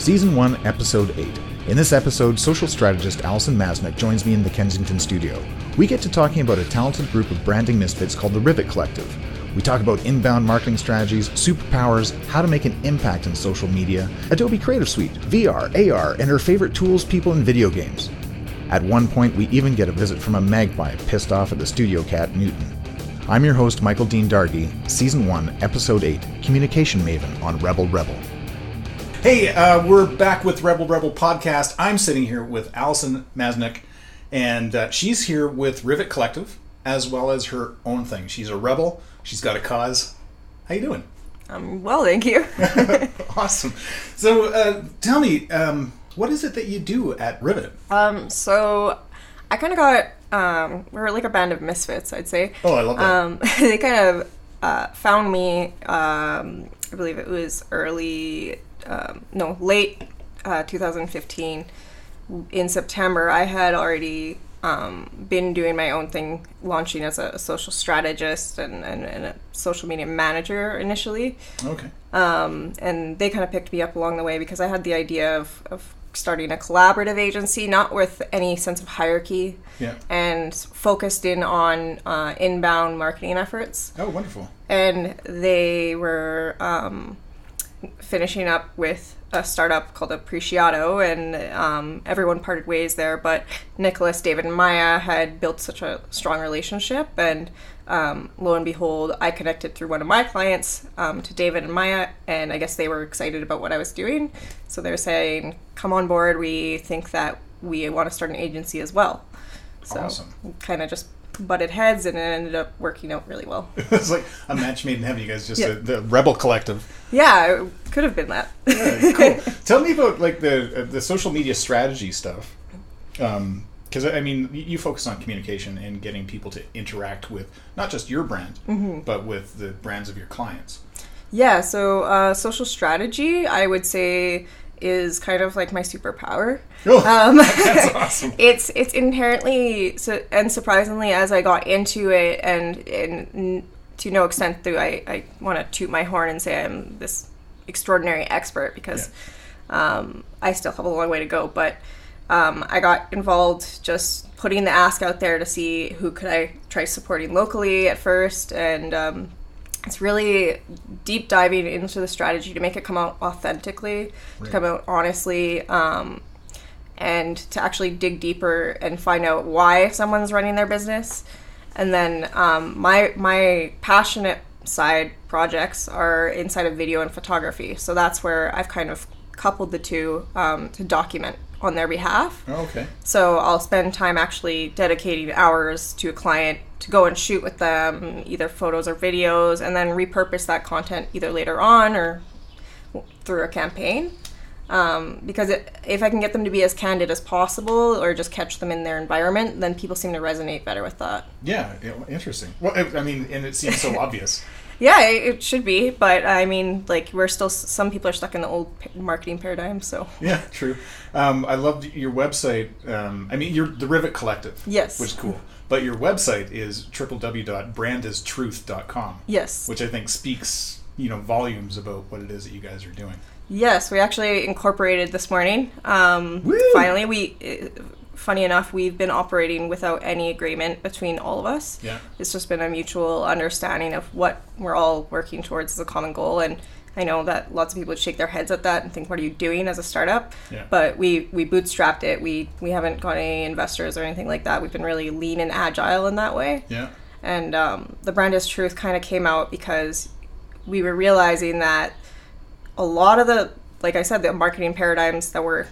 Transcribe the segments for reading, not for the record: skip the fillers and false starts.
Season 1, Episode 8. In this episode, social strategist Alison joins me in the Kensington studio. We get to talking about a talented group of branding misfits called the Rivet Collective. We talk about inbound marketing strategies, superpowers, how to make an impact in social media, Adobe Creative Suite, VR, AR, and her favorite tools, people, and video games. At one point, we even get a visit from a magpie pissed off at the studio cat, Newton. I'm your host, Michael Dean Dargy, Season 1, Episode 8, Communication Maven on RebelRebel. Hey, we're back with RebelRebel podcast. I'm sitting here with Alison Masnick, and she's here with Rivet Collective, as well as her own thing. She's a rebel. She's got a cause. How you doing? Well, thank you. Awesome. So tell me, what is it that you do at Rivet? So I kind of got, we're like a band of misfits, I'd say. Oh, I love that. They kind of found me, I believe it was late 2015. In September, I had already been doing my own thing, launching as a social strategist and a social media manager initially. Okay. And they kind of picked me up along the way because I had the idea of starting a collaborative agency, not with any sense of hierarchy, and focused in on inbound marketing efforts. Oh, wonderful. And they were finishing up with a startup called Appreciato, and everyone parted ways there, but Nicholas, David, and Maya had built such a strong relationship, and lo and behold, I connected through one of my clients to David and Maya, and I guess they were excited about what I was doing, so they were saying, come on board, we think that we want to start an agency as well. So awesome. Kind of just butted heads, and it ended up working out really well. It's like a match made in heaven. You guys just the Rebel Collective. Yeah, it could have been that. Yeah, cool. Tell me about like the social media strategy stuff, because I mean you focus on communication and getting people to interact with not just your brand, but with the brands of your clients. Yeah. So social strategy, I would say, is kind of like my superpower. Oh, that's awesome. It's inherently, and surprisingly, as I got into it, and to no extent do I want to toot my horn and say I'm this extraordinary expert, because I still have a long way to go, but I got involved just putting the ask out there to see who could I try supporting locally at first, and it's really deep diving into the strategy to make it come out authentically, to come out honestly, and to actually dig deeper and find out why someone's running their business. And then my passionate side projects are inside of video and photography. So that's where I've kind of coupled the two to document on their behalf. Oh, okay. So I'll spend time actually dedicating hours to a client to go and shoot with them, either photos or videos, and then repurpose that content either later on or through a campaign. Because if I can get them to be as candid as possible or just catch them in their environment, then people seem to resonate better with that. Yeah, interesting. Well, I mean, and it seems so obvious. Yeah, it should be, but I mean, like, some people are stuck in the old marketing paradigm, so. Yeah, true. I loved your website. I mean, you're the Rivet Collective. Yes. Which is cool. But your website is www.brandistruth.com. Yes. Which I think speaks, volumes about what it is that you guys are doing. Yes, we actually incorporated this morning. Woo! Finally, funny enough, we've been operating without any agreement between all of us. Yeah. It's just been a mutual understanding of what we're all working towards as a common goal. And I know that lots of people would shake their heads at that and think, what are you doing as a startup? Yeah. But we bootstrapped it. We haven't got any investors or anything like that. We've been really lean and agile in that way. Yeah. And the Brand is Truth kind of came out because we were realizing that a lot of the, like I said, the marketing paradigms that were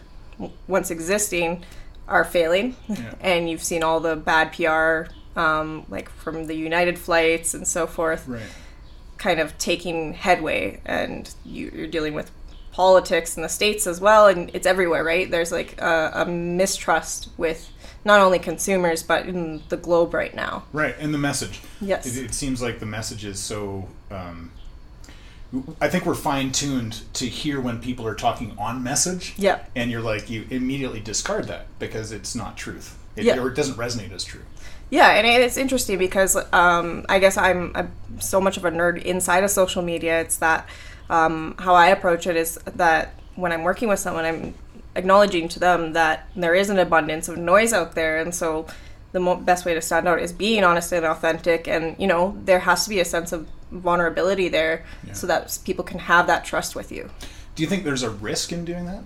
once existing are failing. Yeah. And you've seen all the bad PR, like from the United flights and so forth, right, kind of taking headway, and you're dealing with politics in the States as well, and it's everywhere, right? There's like a mistrust with not only consumers, but in the globe right now. Right, and the message. Yes. It seems like the message is so... I think we're fine-tuned to hear when people are talking on message. Yeah. And you immediately discard that because it's not truth. Or it doesn't resonate as true. Yeah, and it's interesting because I guess I'm so much of a nerd inside of social media. It's that how I approach it is that when I'm working with someone, I'm acknowledging to them that there is an abundance of noise out there, and so the best way to stand out is being honest and authentic, and there has to be a sense of vulnerability there, so that people can have that trust with you. Do you think there's a risk in doing that?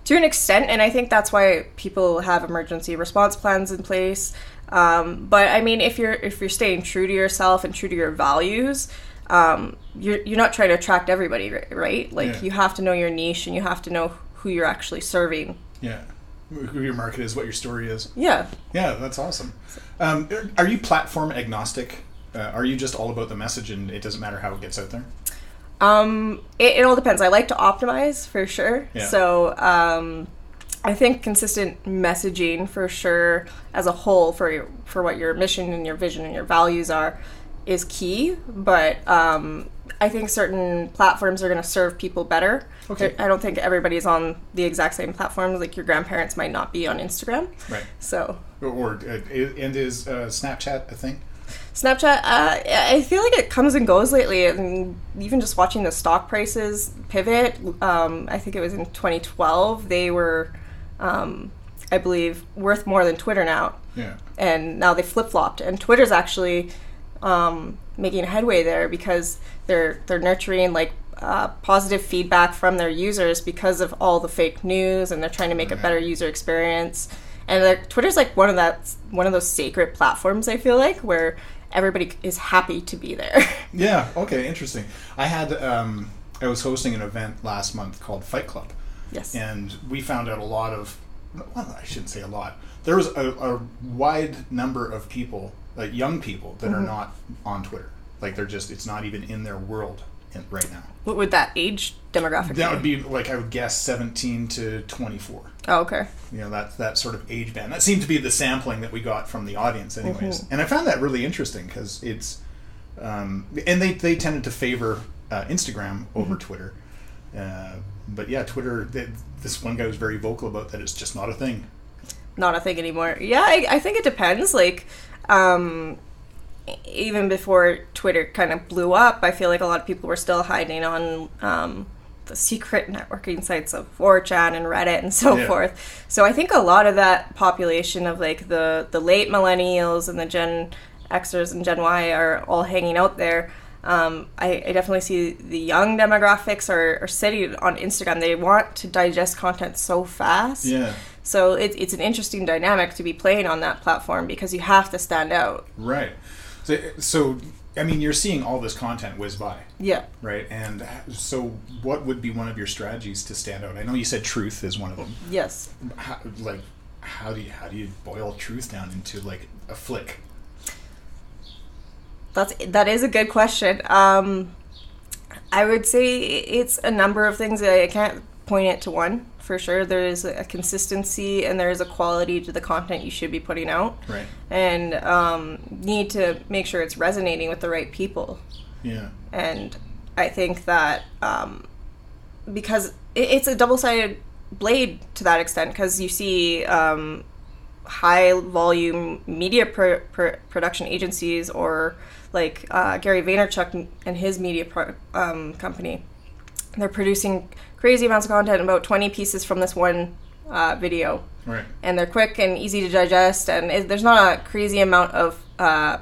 To an extent, and I think that's why people have emergency response plans in place. But I mean, if you're staying true to yourself and true to your values, you're not trying to attract everybody, right? Like you have to know your niche, and you have to know who you're actually serving. Yeah, who your market is, what your story is. Yeah. Yeah, that's awesome. Are you platform agnostic? Are you just all about the message, and it doesn't matter how it gets out there? It all depends. I like to optimize for sure. Yeah. So I think consistent messaging for sure as a whole for what your mission and your vision and your values are is key. But I think certain platforms are going to serve people better. Okay. I don't think everybody's on the exact same platforms. Like your grandparents might not be on Instagram. Right. So. And is Snapchat a thing? Snapchat, I feel like it comes and goes lately, and even just watching the stock prices pivot, I think it was in 2012, they were, I believe, worth more than Twitter now. Yeah. And now they flip-flopped, and Twitter's actually making headway there because they're nurturing like positive feedback from their users because of all the fake news, and they're trying to make a better user experience. And Twitter's like one of those sacred platforms, I feel like, where everybody is happy to be there. Yeah. Okay. Interesting. I was hosting an event last month called Fight Club. Yes. And we found out I shouldn't say a lot. There was a wide number of people, like young people, that are not on Twitter. Like it's not even in their world right now. What would that age demographic be? That would be, like, I would guess 17 to 24. Oh, okay. That sort of age band. That seemed to be the sampling that we got from the audience anyways. And I found that really interesting because it's, and they tended to favor Instagram over Twitter. But yeah, Twitter, this one guy was very vocal about that it's just not a thing. Not a thing anymore. Yeah, I think it depends. Like, even before Twitter kind of blew up, I feel like a lot of people were still hiding on the secret networking sites of 4chan and Reddit and so forth. So I think a lot of that population of like the late millennials and the Gen Xers and Gen Y are all hanging out there. I definitely see the young demographics are sitting on Instagram. They want to digest content so fast. Yeah. So it's an interesting dynamic to be playing on that platform because you have to stand out. Right. So I mean, you're seeing all this content whiz by. Yeah. Right. And so what would be one of your strategies to stand out? I know you said truth is one of them. Yes. How do you boil truth down into like a flick? That is a good question. I would say it's a number of things. I can't point it to one for sure. There is a consistency and there is a quality to the content you should be putting out. Right. And you need to make sure it's resonating with the right people. Yeah. And I think that because it's a double-sided blade to that extent, because you see high volume media production agencies or like Gary Vaynerchuk and his media company. They're producing crazy amounts of content, about 20 pieces from this one video. Right. And they're quick and easy to digest, and there's not a crazy amount of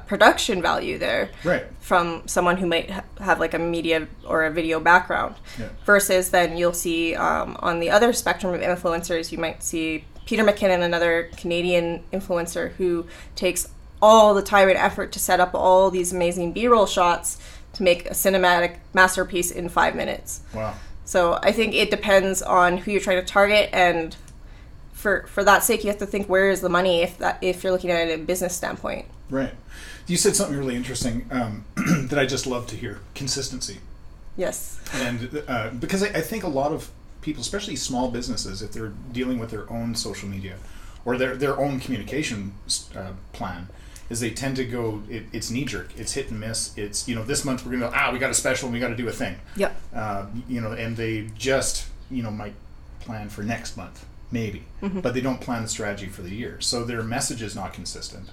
production value there. Right. From someone who might have like a media or a video background. Yeah. Versus then you'll see on the other spectrum of influencers, you might see Peter McKinnon, another Canadian influencer who takes all the time and effort to set up all these amazing B-roll shots to make a cinematic masterpiece in 5 minutes. Wow. So I think it depends on who you're trying to target, and for that sake, you have to think, where is the money if you're looking at it in a business standpoint. Right. You said something really interesting that I just love to hear: consistency. Yes. And because I think a lot of people, especially small businesses, if they're dealing with their own social media or their own communication plan, is they tend to go, it's knee-jerk, it's hit and miss, it's, this month we're going to, we got a special and we got to do a thing. Yep. And they just, might plan for next month, maybe, but they don't plan the strategy for the year. So their message is not consistent.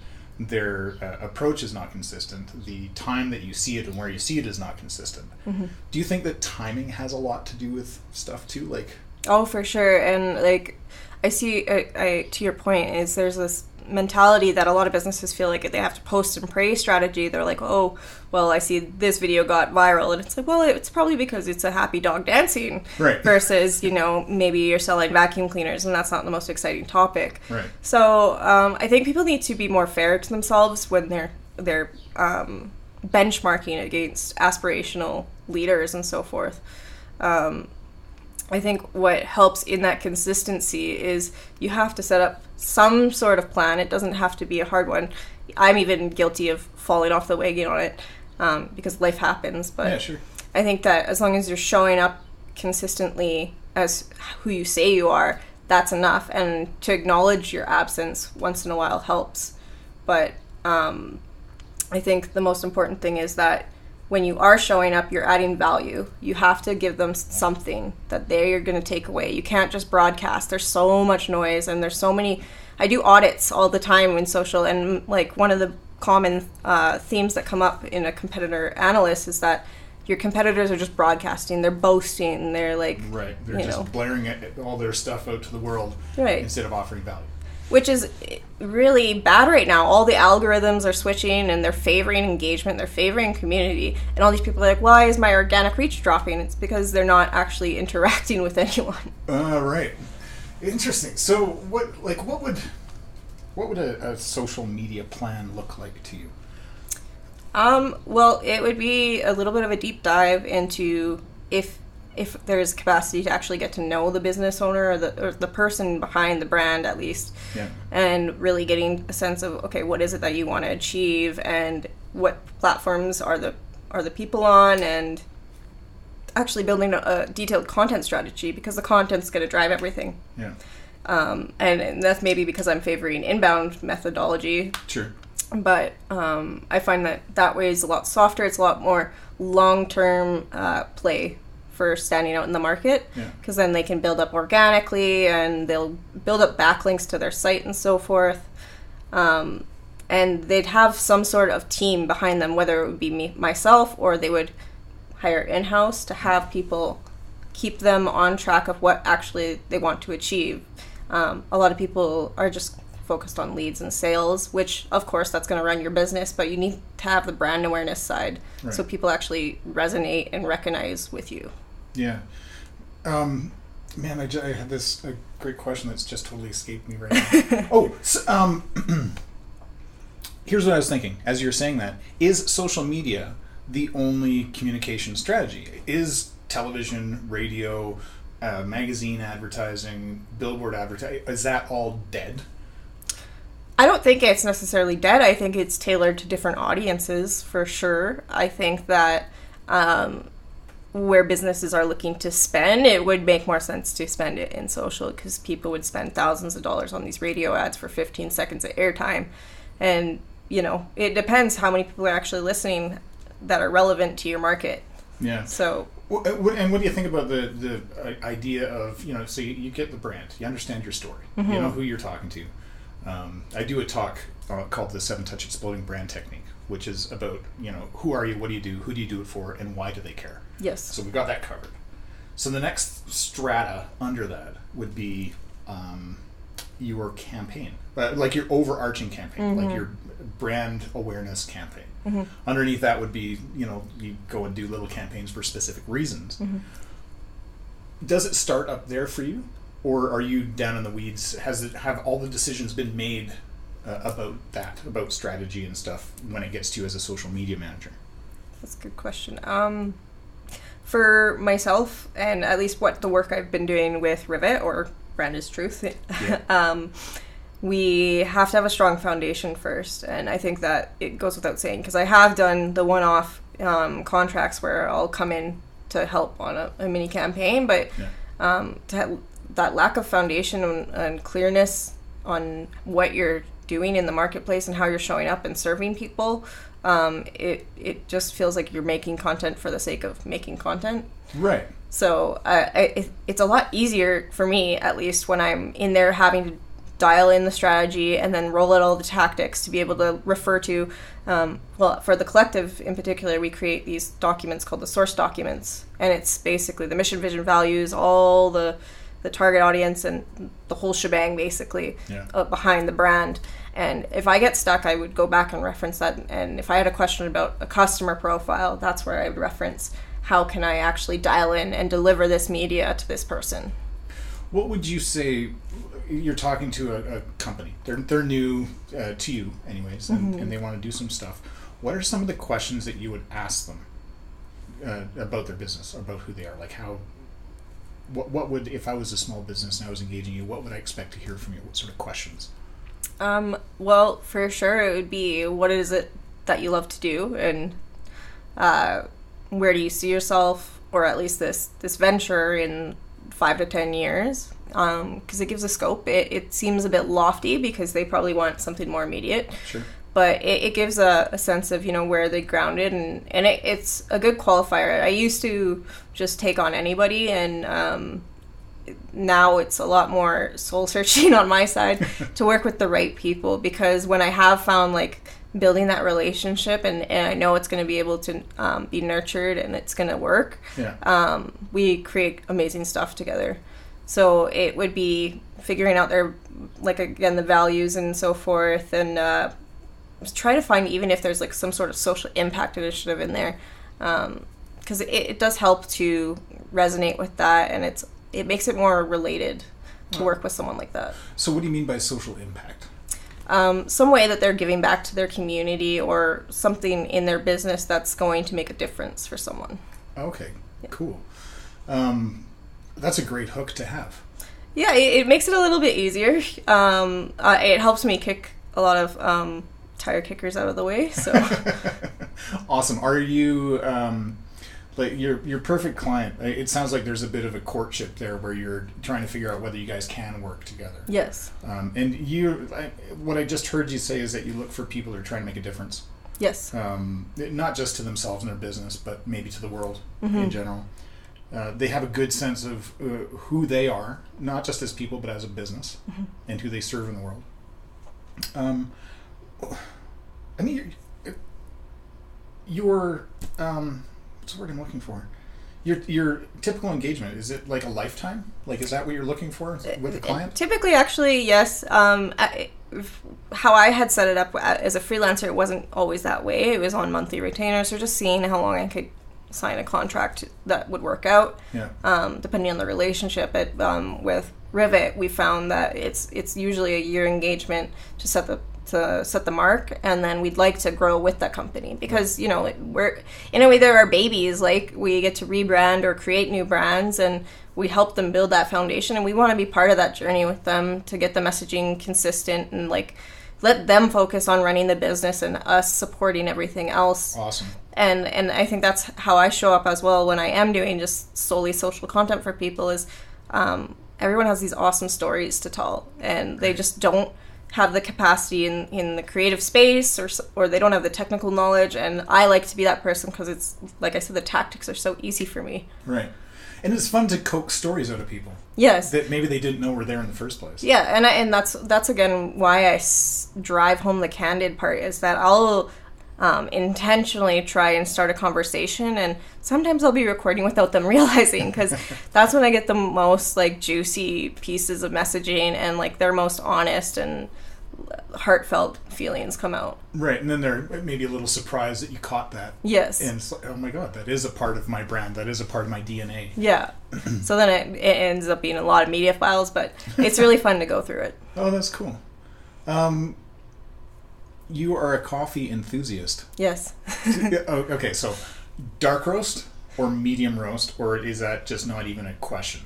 their approach is not consistent. The time that you see it and where you see it is not consistent. Do you think that timing has a lot to do with stuff too? Like, oh, for sure. And like, I see, to your point, is there's this mentality that a lot of businesses feel like they have to post and pray strategy. They're like, oh, well, I see this video got viral, and it's like, well, it's probably because it's a happy dog dancing, right? Versus, you know, maybe you're selling vacuum cleaners, and that's not the most exciting topic, right? So I think people need to be more fair to themselves when they're benchmarking against aspirational leaders and so forth. I think what helps in that consistency is you have to set up some sort of plan. It doesn't have to be a hard one. I'm even guilty of falling off the wagon on it because life happens. But yeah, sure. I think that as long as you're showing up consistently as who you say you are, that's enough. And to acknowledge your absence once in a while helps. But I think the most important thing is that when you are showing up, you're adding value. You have to give them something that they're going to take away. You can't just broadcast. There's so much noise, and there's so many. I do audits all the time in social, and like one of the common themes that come up in a competitor analyst is that your competitors are just broadcasting. They're boasting. They're like, right. They're just blaring all their stuff out to the world, right, instead of offering value. Which is really bad right now. All the algorithms are switching, and they're favoring engagement, they're favoring community, and all these people are like, why is my organic reach dropping? It's because they're not actually interacting with anyone. Right. Interesting. So what would a social media plan look like to you? Well, it would be a little bit of a deep dive into if there's capacity to actually get to know the business owner or the person behind the brand, at least, yeah, and really getting a sense of, okay, what is it that you want to achieve, and what platforms are the people on, and actually building a detailed content strategy, because the content's going to drive everything. Yeah. And that's maybe because I'm favoring inbound methodology. Sure. But I find that way is a lot softer. It's a lot more long-term play for standing out in the market, because then they can build up organically, and they'll build up backlinks to their site and so forth, and they'd have some sort of team behind them, whether it would be myself, or they would hire in-house to have people keep them on track of what actually they want to achieve. A lot of people are just focused on leads and sales, which of course that's going to run your business, but you need to have the brand awareness side, right, so people actually resonate and recognize with you. Yeah. Man, I had this a great question that's just totally escaped me right now. Here's what I was thinking as you're saying that. Is social media the only communication strategy? Is television, radio, magazine advertising, billboard advertising, is that all dead? I don't think it's necessarily dead. I think it's tailored to different audiences, for sure. I think that where businesses are looking to spend, it would make more sense to spend it in social, because people would spend thousands of dollars on these radio ads for 15 seconds of airtime. And, you know, it depends how many people are actually listening that are relevant to your market. Yeah. So... And what do you think about the idea of, you know, so you get the brand, you understand your story, mm-hmm, you know who you're talking to. I do a talk called the 7-Touch Exploding Brand Technique, which is about, you know, who are you, what do you do, who do you do it for, and why do they care? Yes. So we've got that covered. So the next strata under that would be your campaign, like your overarching campaign, mm-hmm, like your brand awareness campaign. Mm-hmm. Underneath that would be, you know, you go and do little campaigns for specific reasons. Mm-hmm. Does it start up there for you? Or are you down in the weeds? Have all the decisions been made about strategy and stuff when it gets to you as a social media manager? That's a good question. For myself, and at least what the work I've been doing with Rivet, or Brand is Truth, yeah, we have to have a strong foundation first. And I think that it goes without saying, because I have done the one-off contracts where I'll come in to help on a mini campaign, but to have that lack of foundation and clearness on what you're doing in the marketplace and how you're showing up and serving people, it just feels like you're making content for the sake of making content. Right. So it's a lot easier for me, at least, when I'm in there having to dial in the strategy, and then roll out all the tactics to be able to refer to, for the collective in particular, we create these documents called the source documents, and it's basically the mission, vision, values, all the target audience, and the whole shebang basically behind the brand. And if I get stuck, I would go back and reference that, and if I had a question about a customer profile, that's where I would reference how can I actually dial in and deliver this media to this person. What would you say? You're talking to a company. They're new to you, anyways, and they want to do some stuff. What are some of the questions that you would ask them about their business, about who they are? Like what would, if I was a small business and I was engaging you, what would I expect to hear from you? What sort of questions? Well, for sure, it would be, what is it that you love to do, and where do you see yourself, or at least this venture in 5 to 10 years? Because it gives a scope. It seems a bit lofty because they probably want something more immediate. Sure. But it gives a sense of, where they're grounded, and it's a good qualifier. I used to just take on anybody, and now it's a lot more soul searching on my side to work with the right people, because when I have found building that relationship and I know it's going to be able to be nurtured and it's going to work, we create amazing stuff together. So it would be figuring out their, again, the values and so forth, and try to find even if there's some sort of social impact initiative in there, because it does help to resonate with that, and it makes it more related to work with someone like that. So what do you mean by social impact? Some way that they're giving back to their community, or something in their business that's going to make a difference for someone. Okay, cool. That's a great hook to have. Yeah, it makes it a little bit easier. It helps me kick a lot of tire kickers out of the way. So awesome. Are you your perfect client? It sounds like there's a bit of a courtship there where you're trying to figure out whether you guys can work together. Yes. And what I just heard you say is that you look for people who are trying to make a difference. Yes. Not just to themselves and their business, but maybe to the world in general. They have a good sense of who they are, not just as people, but as a business, and who they serve in the world. I mean, your what's the word I'm looking for? Your typical engagement, is it like a lifetime? Is that what you're looking for with a client? Typically, actually, yes. How I had set it up as a freelancer, it wasn't always that way. It was on monthly retainers, so just seeing how long I could sign a contract that would work out, depending on the relationship. But with Rivet, we found that it's usually a year engagement to set the mark, and then we'd like to grow with that company, because we're, in a way, they're our babies. We get to rebrand or create new brands, and we help them build that foundation, and we want to be part of that journey with them to get the messaging consistent, and let them focus on running the business and us supporting everything else. Awesome. And I think that's how I show up as well when I am doing just solely social content for people, is everyone has these awesome stories to tell, and they just don't have the capacity in the creative space, or they don't have the technical knowledge, and I like to be that person, because it's, like I said, the tactics are so easy for me. Right. And it's fun to coax stories out of people. Yes. That maybe they didn't know were there in the first place. Yeah, and that's again why I drive home the candid part, is that I'll intentionally try and start a conversation, and sometimes I'll be recording without them realizing, because that's when I get the most juicy pieces of messaging, and their most honest and heartfelt feelings come out. Right, and then they're maybe a little surprised that you caught that. Yes. And it's oh my god, that is a part of my brand, that is a part of my DNA. Yeah. So then it ends up being a lot of media files, but it's really fun to go through it. Oh, that's cool. You are a coffee enthusiast. Yes. Okay, so dark roast or medium roast, or is that just not even a question?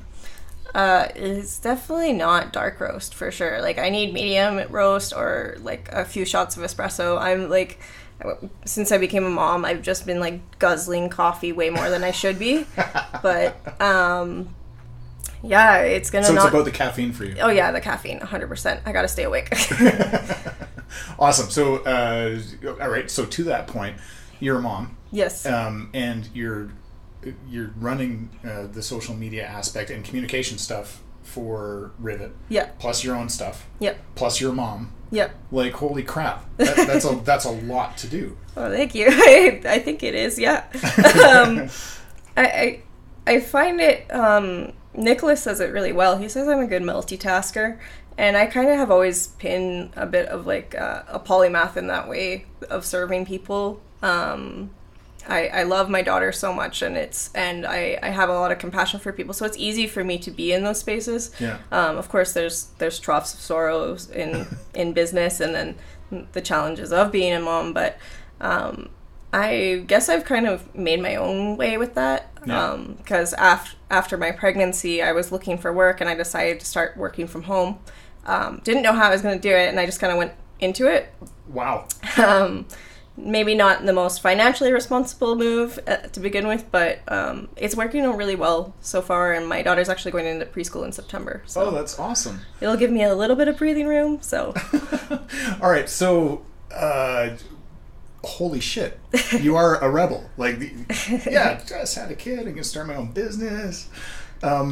It's definitely not dark roast, for sure. I need medium roast, or a few shots of espresso. I'm since I became a mom, I've just been guzzling coffee way more than I should be. But yeah, it's gonna. So it's about the caffeine for you. Oh yeah, the caffeine, 100%. I gotta stay awake. Awesome. So, all right. So to that point, you're a mom. Yes. And you're running the social media aspect and communication stuff for Rivet. Yeah. Plus your own stuff. Yep. Plus your mom. Yep. Like, holy crap. That's a lot to do. Oh, thank you. I think it is, yeah. I find it, Nicholas says it really well. He says I'm a good multitasker, and I kind of have always been a bit of like a polymath in that way of serving people. I love my daughter so much, and I have a lot of compassion for people, so it's easy for me to be in those spaces. Yeah. Of course, there's troughs of sorrows in business, and then the challenges of being a mom, but I guess I've kind of made my own way with that. Because after my pregnancy, I was looking for work, and I decided to start working from home. Didn't know how I was going to do it, and I just kind of went into it. Wow. Maybe not the most financially responsible move to begin with, but it's working out really well so far, and my daughter's actually going into preschool in September. So that's awesome. It'll give me a little bit of breathing room, so. All right, so holy shit, you are a rebel. Like, just had a kid and can start my own business. Tell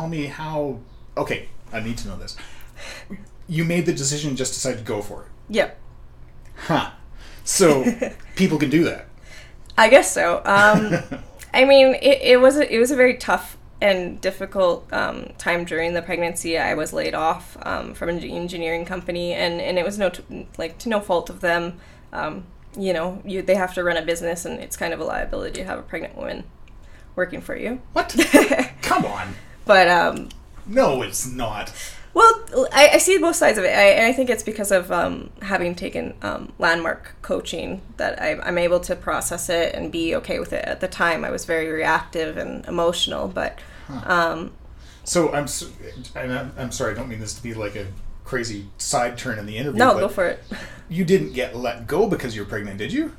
me how. Okay, I need to know this. You made the decision, just decided to go for it. Yep. Huh. So people can do that. I guess so. I mean, it was a very tough and difficult time during the pregnancy. I was laid off from an engineering company, and it was to no fault of them. They have to run a business, and it's kind of a liability to have a pregnant woman working for you. What? Come on. But no, it's not. Well, I see both sides of it. I think it's because of having taken landmark coaching that I'm able to process it and be okay with it. At the time, I was very reactive and emotional, but... So I'm sorry, I don't mean this to be like a crazy side turn in the interview. No, go for it. You didn't get let go because you're pregnant, did you?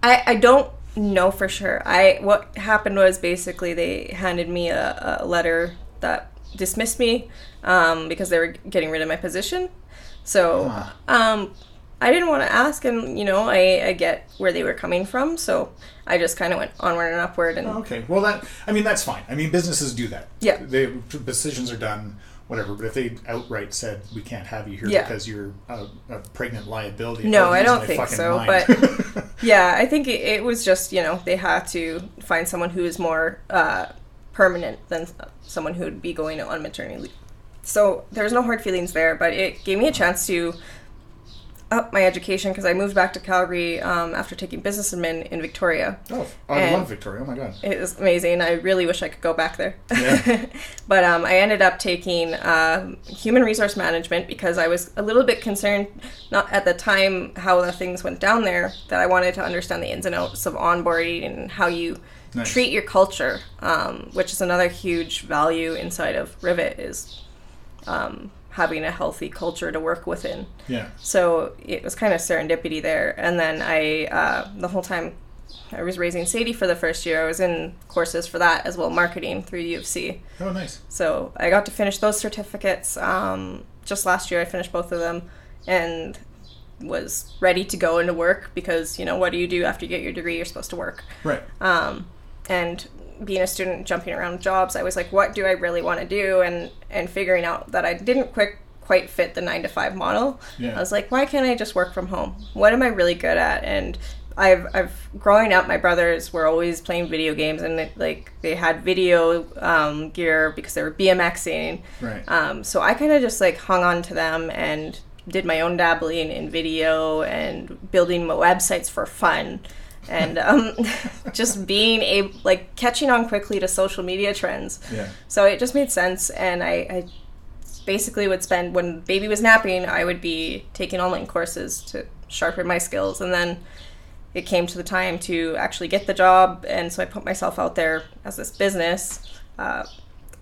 I don't know for sure. What happened was basically they handed me a letter that dismissed me because they were getting rid of my position. So I didn't want to ask, and I get where they were coming from, so I just kind of went onward and upward. And okay, well that's fine. I mean, businesses do that. Yeah, the decisions are done, whatever. But if they outright said we can't have you here because you're a pregnant liability, no, I don't think so. But yeah, I think it was just they had to find someone who is more permanent than someone who would be going on maternity leave. So there's no hard feelings there, but it gave me a chance to up my education because I moved back to Calgary after taking business admin in Victoria. Oh, I love Victoria. Oh my God. It was amazing. I really wish I could go back there. Yeah. But I ended up taking human resource management because I was a little bit concerned, not at the time how the things went down there, that I wanted to understand the ins and outs of onboarding and how you treat your culture, which is another huge value inside of Rivet is having a healthy culture to work within. Yeah. So it was kind of serendipity there. And then the whole time I was raising Sadie for the first year, I was in courses for that as well, marketing through U of C. Oh, nice. So I got to finish those certificates. Just last year I finished both of them and was ready to go into work because, what do you do after you get your degree? You're supposed to work. Right. And being a student, jumping around jobs, I was like, what do I really want to do? And figuring out that I didn't quite fit the 9-to-5 model. Yeah. I was like, why can't I just work from home? What am I really good at? And I've growing up, my brothers were always playing video games, and they had video gear because they were BMXing. Right. So I kind of just hung on to them and did my own dabbling in video and building my websites for fun. And just being catching on quickly to social media trends. Yeah. So it just made sense, and I basically would spend, when baby was napping, I would be taking online courses to sharpen my skills, and then it came to the time to actually get the job, and so I put myself out there as this business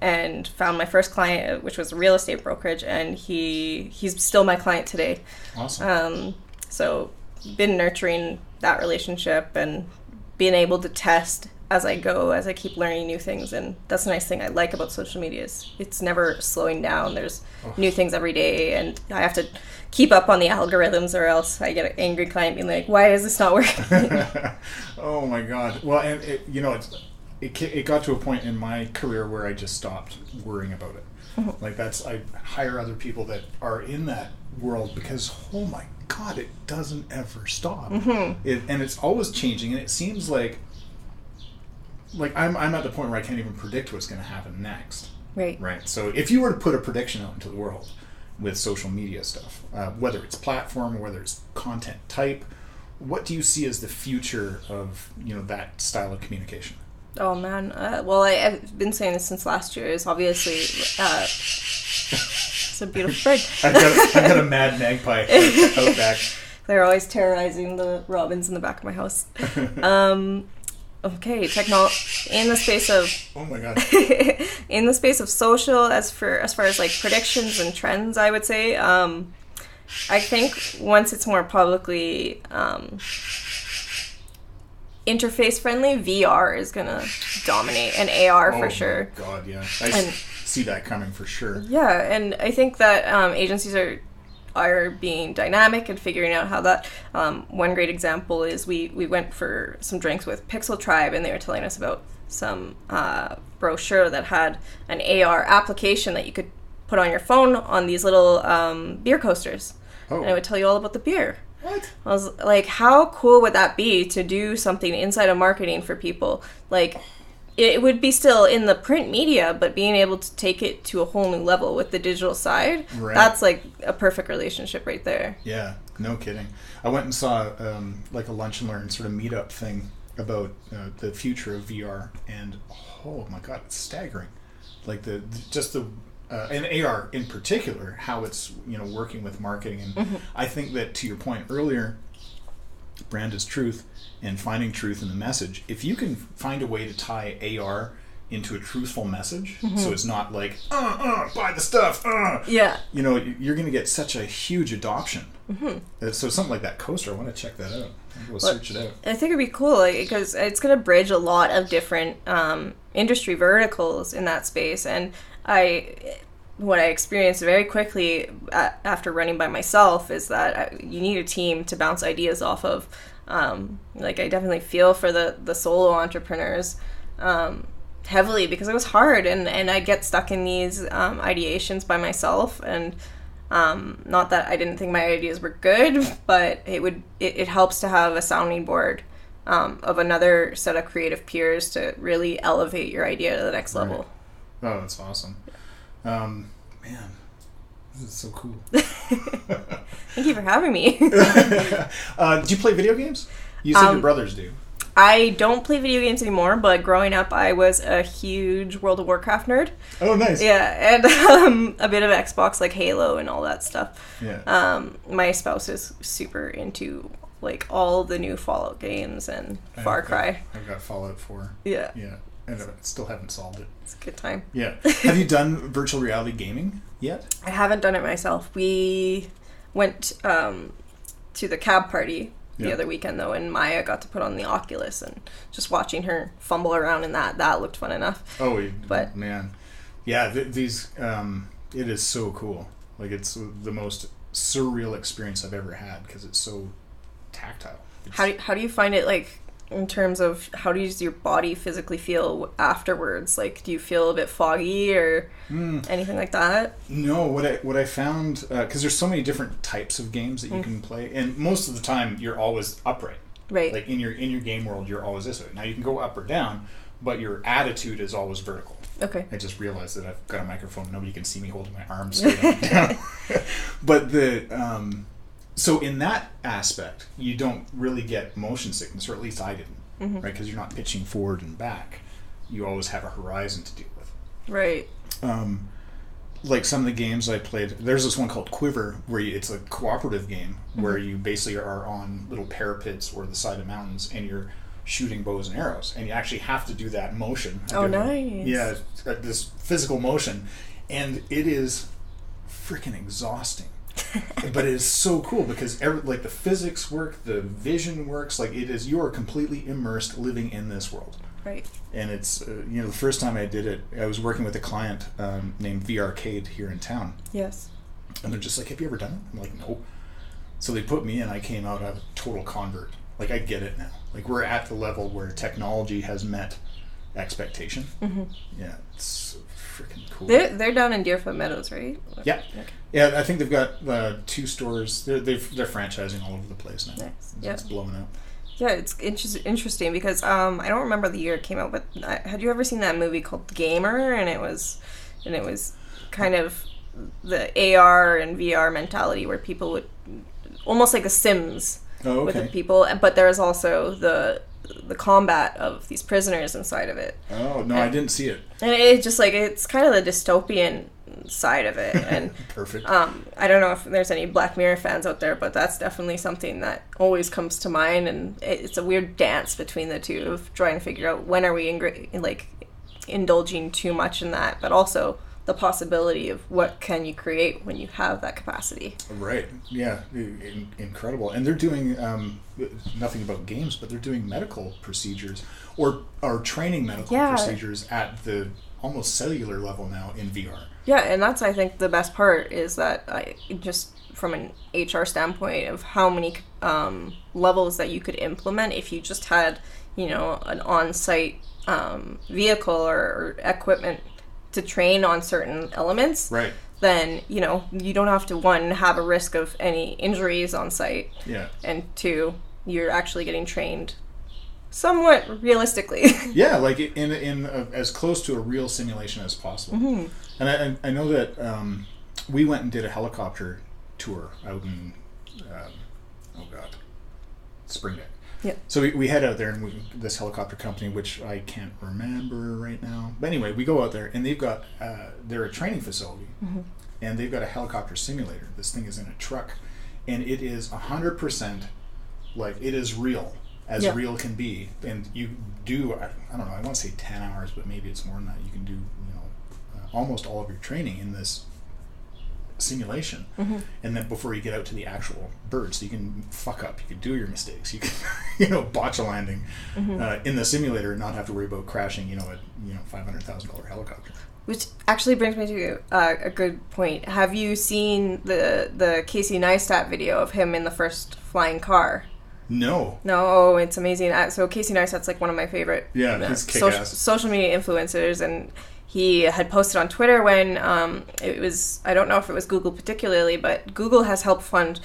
and found my first client, which was a real estate brokerage, and he's still my client today. Awesome. So been nurturing that relationship and being able to test as I go, as I keep learning new things. And that's the nice thing I like about social media is it's never slowing down. There's new things every day, and I have to keep up on the algorithms or else I get an angry client being like, why is this not working? Oh my God. Well, and it's it got to a point in my career where I just stopped worrying about it. Like I hire other people that are in that world because, oh my God, it doesn't ever stop. And it's always changing, and it seems like I'm at the point where I can't even predict what's going to happen next. Right. So if you were to put a prediction out into the world with social media stuff, whether it's platform or whether it's content type, what do you see as the future of that style of communication? Oh man, well I've been saying this since last year. Is obviously it's a beautiful bird. I've got a mad magpie out back. They're always terrorizing the robins in the back of my house. Okay, in the space of oh my God, in the space of social, as far as like predictions and trends, I would say, I think once it's more publicly interface friendly, VR is gonna dominate, and AR for sure. Oh my God, yeah, I see that coming for sure. Yeah, and I think that agencies are being dynamic and figuring out how that. One great example is we went for some drinks with Pixel Tribe, and they were telling us about some brochure that had an AR application that you could put on your phone on these little beer coasters, and it would tell you all about the beer. What? I was like, how cool would that be to do something inside of marketing for people? Like, it would be still in the print media, but being able to take it to a whole new level with the digital side, that's like a perfect relationship right there. Yeah, no kidding. I went and saw like a lunch and learn sort of meetup thing about the future of VR, and oh my God, it's staggering. Like and AR in particular, how it's working with marketing, and I think that, to your point earlier, brand is truth, and finding truth in the message. If you can find a way to tie AR into a truthful message, so it's not like buy the stuff, yeah, you're going to get such a huge adoption. So something like that coaster, I want to check that out. We'll search it out. I think it'd be cool because it's going to bridge a lot of different industry verticals in that space, and what I experienced very quickly after running by myself is that you need a team to bounce ideas off of. I definitely feel for the solo entrepreneurs heavily, because it was hard, and I get stuck in these ideations by myself, and not that I didn't think my ideas were good, but it helps to have a sounding board of another set of creative peers to really elevate your idea to the next level. Oh, that's awesome. Man, this is so cool. Thank you for having me. Do you play video games? You said your brothers do. I don't play video games anymore, but growing up I was a huge World of Warcraft nerd. Oh, nice. Yeah, and a bit of Xbox, like Halo and all that stuff. Yeah. My spouse is super into like all the new Fallout games and Far Cry. I've got Fallout 4. Yeah. Yeah. And I still haven't solved it. It's a good time. Yeah. Have you done virtual reality gaming yet? I haven't done it myself. We went to the cab party the other weekend, though, and Maya got to put on the Oculus, and just watching her fumble around in that looked fun enough. Oh, but man. Yeah, these it is so cool. Like, it's the most surreal experience I've ever had, because it's so tactile. How do you find it, like, in terms of how does your body physically feel afterwards? Like, do you feel a bit foggy or anything like that? No, what I found, because there's so many different types of games that you can play, and most of the time you're always upright. Right. Like in your game world, you're always this way. Now you can go up or down, but your attitude is always vertical. Okay. I just realized that I've got a microphone. Nobody can see me holding my arms straight up and down. But so in that aspect, you don't really get motion sickness, or at least I didn't, right? Because you're not pitching forward and back. You always have a horizon to deal with. Right. Like some of the games I played, there's this one called Quiver, where it's a cooperative game where you basically are on little parapets or the side of mountains, and you're shooting bows and arrows, and you actually have to do that motion. Oh, nice. Yeah, this physical motion, and it is freaking exhausting. But it is so cool because the physics work, the vision works. Like, it is, you are completely immersed living in this world. Right. And it's the first time I did it, I was working with a client named VRcade here in town. Yes. And they're just like, "Have you ever done it?" I'm like, "No." So they put me in. I came out a total convert. Like, I get it now. Like, we're at the level where technology has met expectation. Yeah, it's freaking cool. They're down in Deerfoot Meadows, right? Yeah. Okay. Yeah, I think they've got 2 stores. They're franchising all over the place now. Nice. So it's blowing up. Yeah, it's interesting because I don't remember the year it came out, but had you ever seen that movie called Gamer? And it was kind of the AR and VR mentality where people would almost like The Sims with the people, but there was also the combat of these prisoners inside of it. Oh no, I didn't see it. And it just like it's kind of the dystopian side of it, and perfect. I don't know if there's any Black Mirror fans out there, but that's definitely something that always comes to mind, and it's a weird dance between the two of trying to figure out when are we indulging too much in that, but also the possibility of what can you create when you have that capacity. Right. Yeah. Incredible. And they're doing nothing about games, but they're doing medical procedures or training medical procedures at the almost cellular level now in VR. Yeah, and that's, I think, the best part is that just from an HR standpoint of how many levels that you could implement if you just had, an on-site vehicle or equipment to train on certain elements. Right. Then, you don't have to, 1, have a risk of any injuries on site. Yeah. And 2, you're actually getting trained somewhat realistically. Yeah, like in as close to a real simulation as possible. Mm-hmm. And I know that we went and did a helicopter tour out in Springdale. Yeah. So we head out there, and this helicopter company, which I can't remember right now. But anyway, we go out there, and they've got they're a training facility, and they've got a helicopter simulator. This thing is in a truck, and it is 100% like it is real. As real can be, and you do, I don't know, I want to say 10 hours, but maybe it's more than that. You can do, almost all of your training in this simulation, and then before you get out to the actual bird, so you can fuck up, you can do your mistakes, you can, botch a landing in the simulator and not have to worry about crashing, a $500,000 helicopter. Which actually brings me to a good point. Have you seen the Casey Neistat video of him in the first flying car? No, it's amazing. So Casey Neistat's like one of my favorite he's kick-ass. social media influencers, and he had posted on Twitter when it was, I don't know if it was Google particularly, but Google has helped fund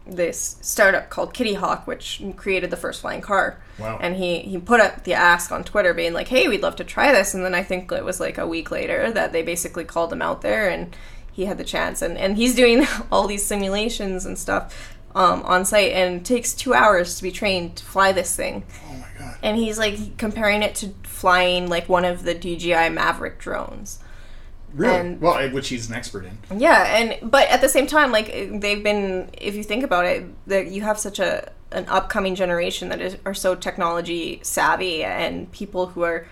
this startup called Kitty Hawk, which created the first flying car. Wow. And he put up the ask on Twitter being like, hey, we'd love to try this. And then I think it was like a week later that they basically called him out there, and he had the chance. And he's doing all these simulations and stuff on site, and it takes 2 hours to be trained to fly this thing. Oh my god. And he's like comparing it to flying like one of the DJI Maverick drones. Really? Well, which he's an expert in. Yeah, but at the same time, like, they've been, if you think about it, that you have such an upcoming generation that are so technology savvy, and people who are,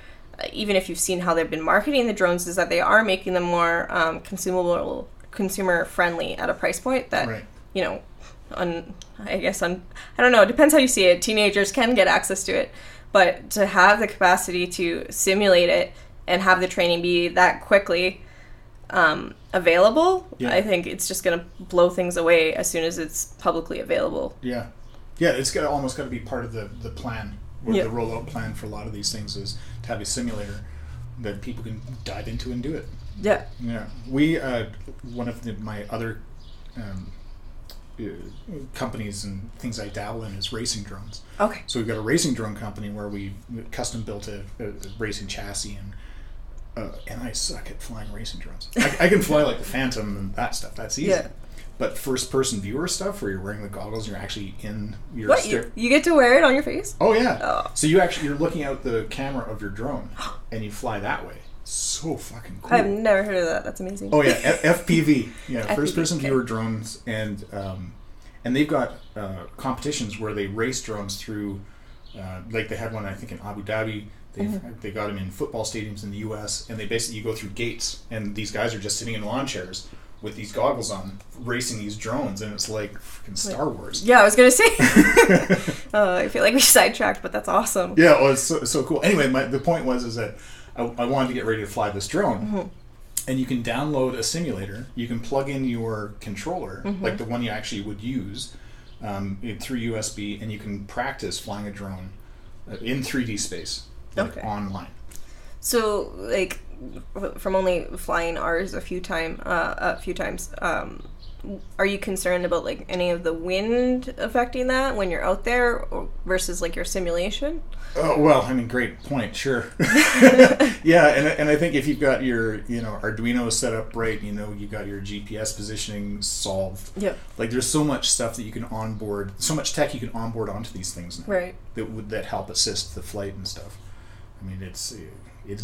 even if you've seen how they've been marketing the drones, is that they are making them more consumer friendly at a price point that, right. I don't know, it depends how you see it. Teenagers can get access to it, but to have the capacity to simulate it and have the training be that quickly available, I think it's just going to blow things away as soon as it's publicly available. Yeah, it's almost got to be part of the plan, or the rollout plan for a lot of these things, is to have a simulator that people can dive into and do it. Yeah. We one of my other companies and things I dabble in is racing drones. Okay. So we've got a racing drone company where we custom built a racing chassis, and I suck at flying racing drones. I can fly like the Phantom and that stuff. That's easy. Yeah. But first-person viewer stuff, where you're wearing the goggles and you're actually in your... What? You get to wear it on your face? Oh, yeah. Oh. So you're looking out the camera of your drone, and you fly that way. So fucking cool. I've never heard of that. That's amazing. Oh, yeah. FPV. Yeah, first-person viewer drones. And they've got competitions where they race drones through... like they had one, I think, in Abu Dhabi. They got them in football stadiums in the U.S., and you go through gates, and these guys are just sitting in lawn chairs with these goggles on, racing these drones, and it's like freaking Star Wars. Yeah, I was going to say. I feel like we sidetracked, but that's awesome. Yeah, well, it's so cool. Anyway, the point is that I wanted to get ready to fly this drone, and you can download a simulator. You can plug in your controller, like the one you actually would use, through USB, and you can practice flying a drone in 3D space. like online. So, like, from only flying ours a few times, are you concerned about like any of the wind affecting that when you're out there, or versus like your simulation? Oh, well, I mean, great point. Sure. Yeah, and I think if you've got your Arduino set up right, you've got your GPS positioning solved. Yeah. Like there's so much stuff that you can onboard, so much tech you can onboard onto these things now. Right. That help assist the flight and stuff. I mean, it's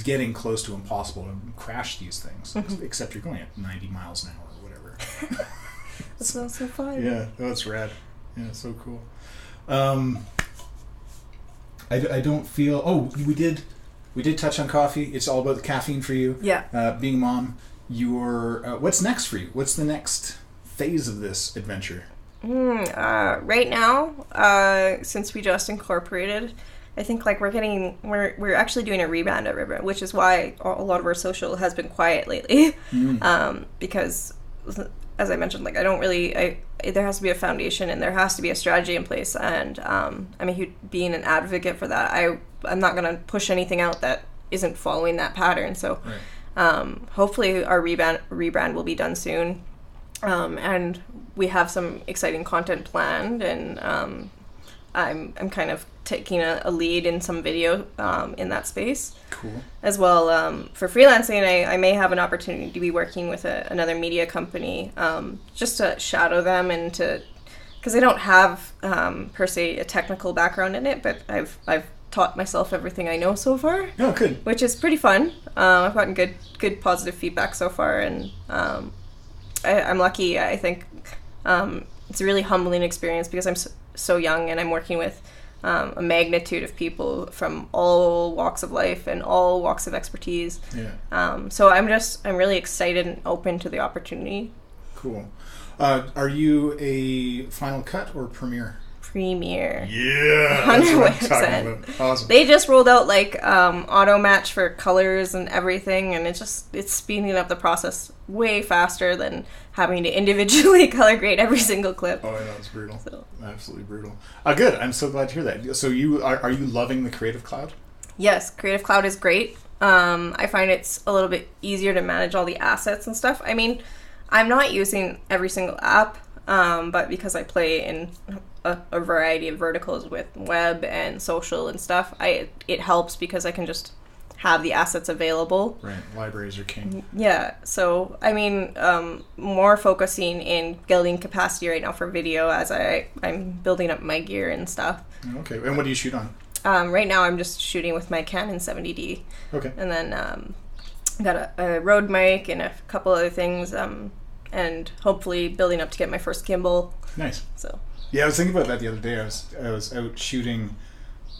getting close to impossible to crash these things, except you're going at 90 miles an hour or whatever. That's not so fun. Yeah, that's rad. Yeah, it's so cool. I don't feel. Oh, we did touch on coffee. It's all about the caffeine for you. Yeah. Being a mom, what's next for you? What's the next phase of this adventure? Right now, since we just incorporated, I think like we're actually doing a rebrand at RebelRebel, which is why a lot of our social has been quiet lately. Because as I mentioned, like there has to be a foundation and there has to be a strategy in place, and being an advocate for that, I'm not going to push anything out that isn't following that pattern. So hopefully our rebrand will be done soon, and we have some exciting content planned, and I'm kind of taking a lead in some video in that space. Cool. As well, for freelancing, I may have an opportunity to be working with another media company, just to shadow them and because I don't have per se a technical background in it, but I've taught myself everything I know so far. Oh, good. Which is pretty fun. I've gotten good positive feedback so far, and I'm lucky. I think it's a really humbling experience because I'm so young and I'm working with a magnitude of people from all walks of life and all walks of expertise. Yeah. So I'm really excited and open to the opportunity. Cool. Are you a Final Cut or Premiere? Premiere. Yeah, that's what I'm talking about. Awesome. They just rolled out like auto match for colors and everything, and it's speeding up the process way faster than having to individually color grade every single clip. Oh, I know, it's brutal. So. Absolutely brutal. Good. I'm so glad to hear that. So are you loving the Creative Cloud? Yes, Creative Cloud is great. I find it's a little bit easier to manage all the assets and stuff. I mean, I'm not using every single app, but because I play in a variety of verticals with web and social and stuff, it helps because I can just have the assets available. Right, libraries are king. Yeah, so I mean, more focusing in building capacity right now for video as I'm building up my gear and stuff. Okay, and what do you shoot on? Right now I'm just shooting with my Canon 70D. Okay. And then got a Rode mic and a couple other things, and hopefully building up to get my first gimbal. Nice. So. Yeah, I was thinking about that the other day. I was out shooting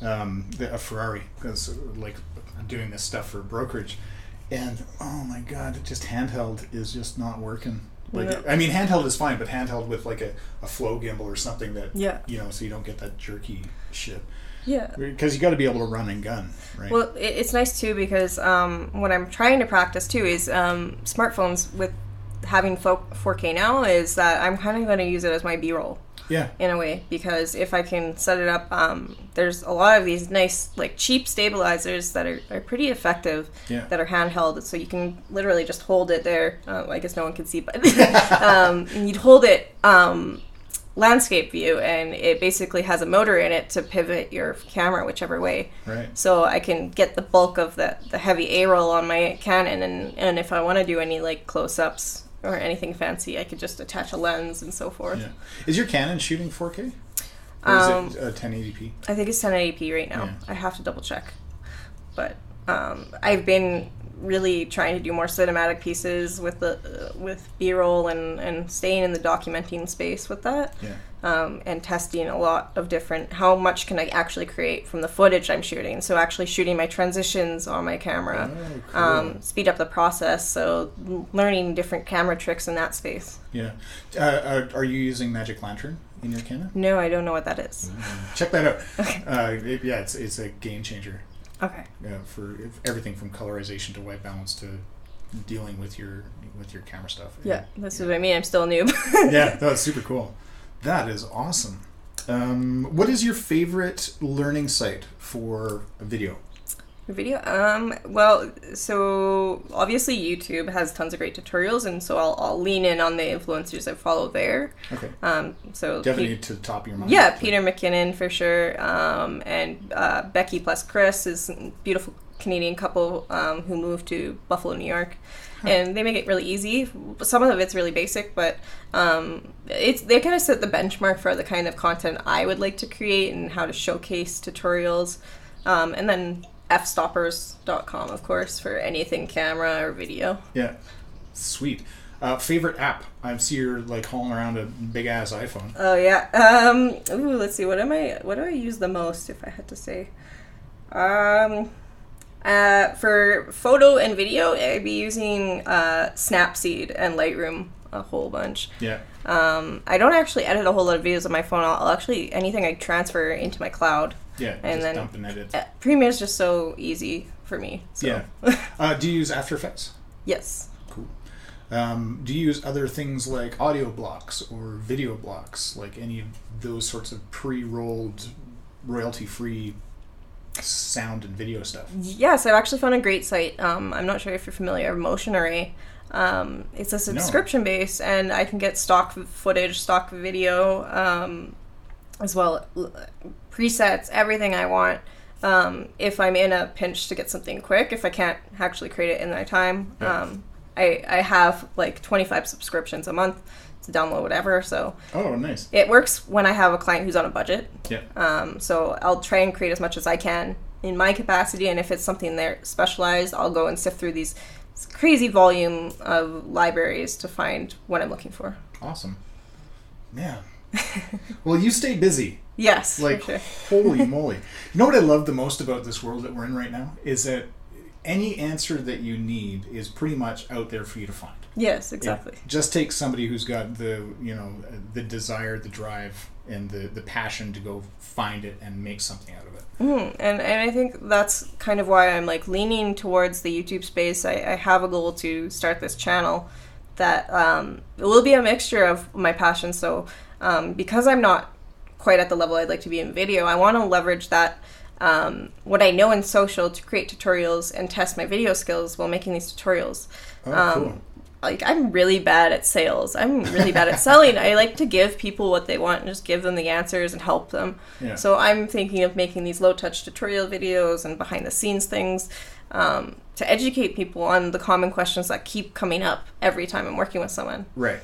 a Ferrari because like I'm doing this stuff for brokerage, and oh my god, just handheld is just not working. Like, yeah. I mean, handheld is fine, but handheld with like a flow gimbal or something that so you don't get that jerky shit. Yeah. Because you got to be able to run and gun, right? Well, it's nice too because what I'm trying to practice too is smartphones with having 4K now is that I'm kind of going to use it as my B-roll. Yeah. In a way, because if I can set it up, there's a lot of these nice, like, cheap stabilizers that are pretty effective that are handheld. So you can literally just hold it there. I guess no one can see, but you'd hold it landscape view, and it basically has a motor in it to pivot your camera whichever way. Right. So I can get the bulk of the heavy A-roll on my Canon, and if I want to do any, like, close-ups or anything fancy, I could just attach a lens and so forth. Yeah. Is your Canon shooting 4K? Or is it 1080p? I think it's 1080p right now. Yeah. I have to double check. But I've been really trying to do more cinematic pieces with B-roll and staying in the documenting space with that. Yeah. And testing a lot of different, how much can I actually create from the footage I'm shooting. So actually shooting my transitions on my camera, speed up the process. So learning different camera tricks in that space. Yeah. Are you using Magic Lantern in your Canon? No, I don't know what that is. Check that out. Okay. It's a game changer. Okay. For everything from colorization to white balance to dealing with your camera stuff. Yeah, that's what I mean. I'm still a noob. Yeah, that's super cool. That is awesome. What is your favorite learning site for video? For video? Well, so obviously YouTube has tons of great tutorials, and so I'll lean in on the influencers I follow there. Okay. So do you have any to the top of your mind? Yeah, Peter McKinnon for sure, and Becki plus Chris is a beautiful Canadian couple who moved to Buffalo, New York. And they make it really easy. Some of it's really basic, but they kind of set the benchmark for the kind of content I would like to create and how to showcase tutorials. And then FStoppers.com, of course, for anything camera or video. Yeah, sweet. Favorite app? I see you're like hauling around a big ass iPhone. Oh yeah. Let's see. What do I use the most? If I had to say. For photo and video, I'd be using Snapseed and Lightroom a whole bunch. Yeah. I don't actually edit a whole lot of videos on my phone. I'll actually, anything I transfer into my cloud. Yeah, and just then dump and edit. Premiere is just so easy for me. So. Yeah. Do you use After Effects? Yes. Cool. Do you use other things like audio blocks or video blocks, like any of those sorts of pre-rolled, royalty-free sound and video stuff? Yes, I've actually found a great site. I'm not sure if you're familiar, Motion Array. It's a subscription base, and I can get stock footage, stock video, as well, presets, everything I want. If I'm in a pinch to get something quick, if I can't actually create it in my time, I have like 25 subscriptions a month to download whatever. So nice. It works when I have a client who's on a budget. Yeah. So I'll try and create as much as I can in my capacity, and if it's something they're specialized, I'll go and sift through these crazy volume of libraries to find what I'm looking for. Awesome. Yeah. Well, you stay busy. Yes, like, for sure. Holy moly. You know what I love the most about this world that we're in right now is that any answer that you need is pretty much out there for you to find. Yes, exactly. It just takes somebody who's got the desire, the drive, and the passion to go find it and make something out of it. And I think that's kind of why I'm like leaning towards the YouTube space. I have a goal to start this channel that it will be a mixture of my passion. So because I'm not quite at the level I'd like to be in video, I want to leverage that what I know in social to create tutorials and test my video skills while making these tutorials. Cool. Like, I'm really bad at sales. I'm really bad at selling. I like to give people what they want and just give them the answers and help them. Yeah. So I'm thinking of making these low-touch tutorial videos and behind-the-scenes things to educate people on the common questions that keep coming up every time I'm working with someone. Right.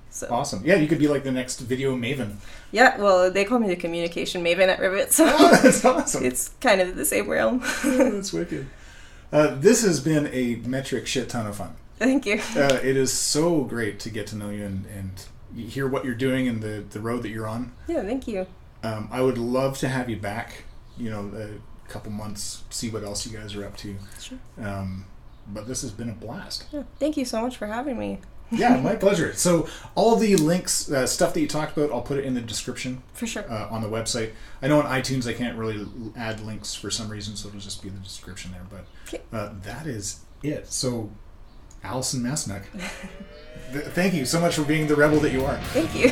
So. Awesome. Yeah, you could be like the next video Maven. Yeah, well, they call me the communication Maven at Rivet, so that's awesome. It's kind of the same realm. That's wicked. This has been a metric shit ton of fun. Thank you. It is so great to get to know you and hear what you're doing and the road that you're on. Yeah, thank you. I would love to have you back, a couple months, see what else you guys are up to. Sure. But this has been a blast. Yeah, thank you so much for having me. Yeah, my pleasure. So all the links, stuff that you talked about, I'll put it in the description. For sure. On the website. I know on iTunes I can't really add links for some reason, so it'll just be in the description there. But that is it. So, Alison Masnuck, thank you so much for being the rebel that you are. Thank you.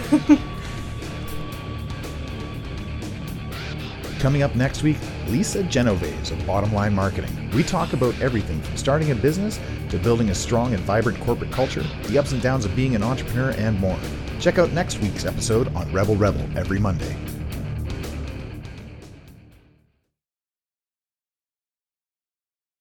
Coming up next week, Lisa Genovese of Bottom Line Marketing. We talk about everything from starting a business to building a strong and vibrant corporate culture, the ups and downs of being an entrepreneur, and more. Check out next week's episode on Rebel Rebel every Monday.